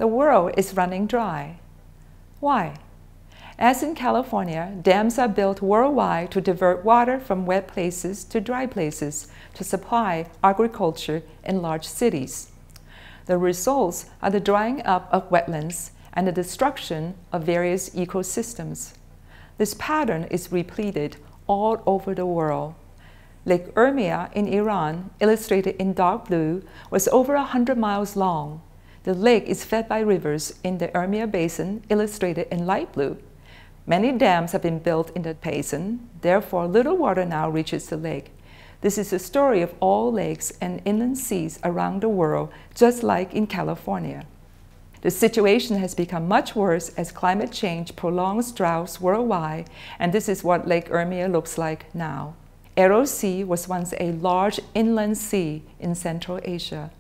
The world is running dry. Why? As in California, dams are built worldwide to divert water from wet places to dry places to supply agriculture in large cities. The results are the drying up of wetlands and the destruction of various ecosystems. This pattern is repeated all over the world. Lake Urmia in Iran, illustrated in dark blue, was over 100 miles long. The lake is fed by rivers in the Urmia Basin, illustrated in light blue. Many dams have been built in the basin, therefore little water now reaches the lake. This is the story of all lakes and inland seas around the world, just like in California. The situation has become much worse as climate change prolongs droughts worldwide, and this is what Lake Urmia looks like now. Aral Sea was once a large inland sea in Central Asia.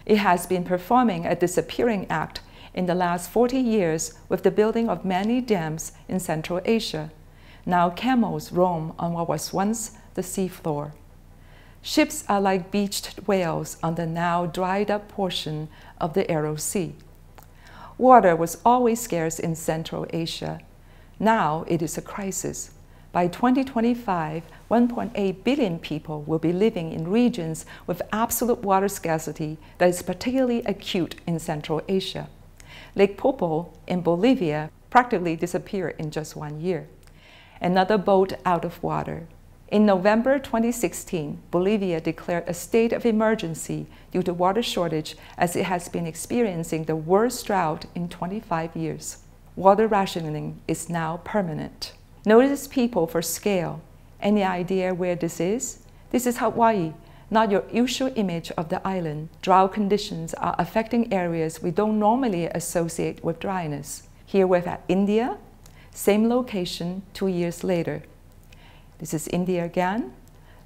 It has been performing a disappearing act in the last 40 years with the building of many dams in Central Asia. Now camels roam on what was once the seafloor. Ships are like beached whales on the now dried up portion of the Aral Sea. Water was always scarce in Central Asia. Now it is a crisis. By 2025, 1.8 billion people will be living in regions with absolute water scarcity that is particularly acute in Central Asia. Lake Poopó in Bolivia practically disappeared in just 1 year. Another boat out of water. In November 2016, Bolivia declared a state of emergency due to water shortage as it has been experiencing the worst drought in 25 years. Water rationing is now permanent. Notice people for scale. Any idea where this is? This is Hawaii, not your usual image of the island. Drought conditions are affecting areas we don't normally associate with dryness. Here we're at India, same location 2 years later. This is India again.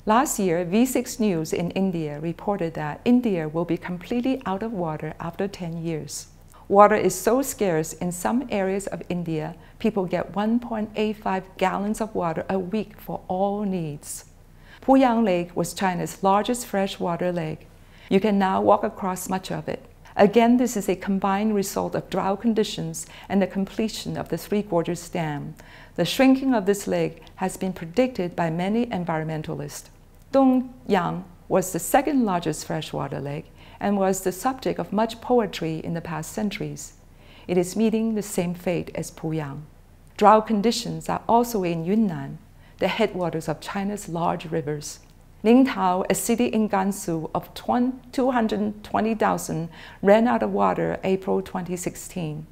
Last year, V6 News in India reported that India will be completely out of water after 10 years. Water is so scarce in some areas of India, people get 1.85 gallons of water a week for all needs. Puyang Lake was China's largest freshwater lake. You can now walk across much of it. Again, this is a combined result of drought conditions and the completion of the Three Gorges Dam. The shrinking of this lake has been predicted by many environmentalists. Dongyang was the second largest freshwater lake and was the subject of much poetry in the past centuries. It is meeting the same fate as Puyang. Drought conditions are also in Yunnan, the headwaters of China's large rivers. Ningtao, a city in Gansu of 220,000, ran out of water April 2016.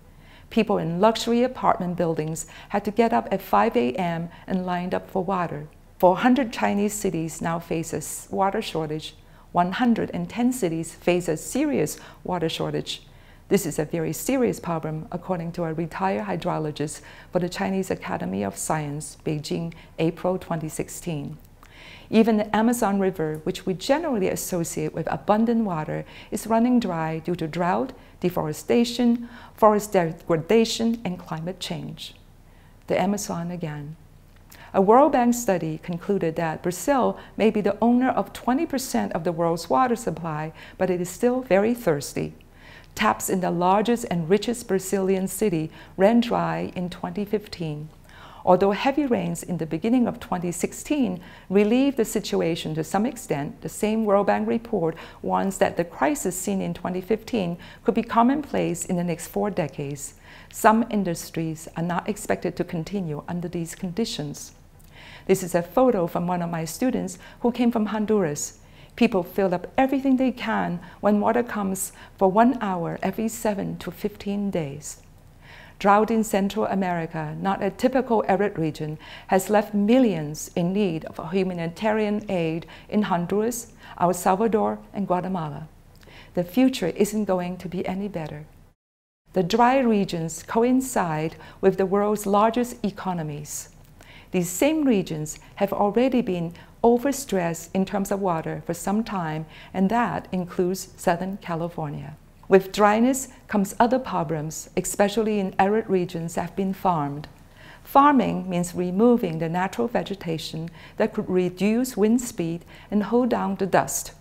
People in luxury apartment buildings had to get up at 5 a.m. and lined up for water. 400 Chinese cities now face a water shortage. 110 cities face a serious water shortage. This is a very serious problem, according to a retired hydrologist for the Chinese Academy of Science, Beijing, April 2016. Even the Amazon River, which we generally associate with abundant water, is running dry due to drought, deforestation, forest degradation, and climate change. The Amazon again. A World Bank study concluded that Brazil may be the owner of 20% of the world's water supply, but it is still very thirsty. Taps in the largest and richest Brazilian city ran dry in 2015. Although heavy rains in the beginning of 2016 relieved the situation to some extent, the same World Bank report warns that the crisis seen in 2015 could be commonplace in the next 4 decades. Some industries are not expected to continue under these conditions. This is a photo from one of my students who came from Honduras. People fill up everything they can when water comes for 1 hour every 7 to 15 days. Drought in Central America, not a typical arid region, has left millions in need of humanitarian aid in Honduras, El Salvador, and Guatemala. The future isn't going to be any better. The dry regions coincide with the world's largest economies. These same regions have already been overstressed in terms of water for some time, and that includes Southern California. With dryness comes other problems, especially in arid regions that have been farmed. Farming means removing the natural vegetation that could reduce wind speed and hold down the dust.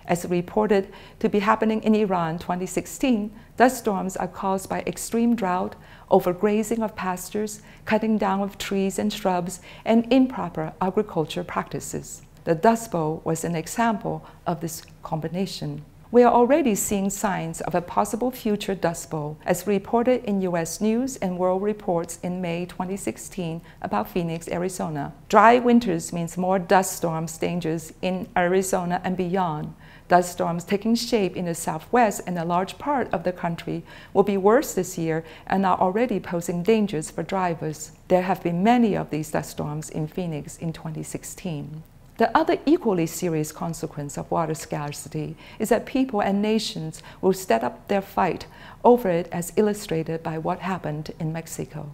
As reported to be happening in Iran 2016, dust storms are caused by extreme drought, overgrazing of pastures, cutting down of trees and shrubs, and improper agriculture practices. The Dust Bowl was an example of this combination. We are already seeing signs of a possible future Dust Bowl, as reported in U.S. News and World Reports in May 2016 about Phoenix, Arizona. Dry winters means more dust storms dangers in Arizona and beyond. Dust storms taking shape in the southwest and a large part of the country will be worse this year and are already posing dangers for drivers. There have been many of these dust storms in Phoenix in 2016. The other equally serious consequence of water scarcity is that people and nations will step up their fight over it, as illustrated by what happened in Mexico.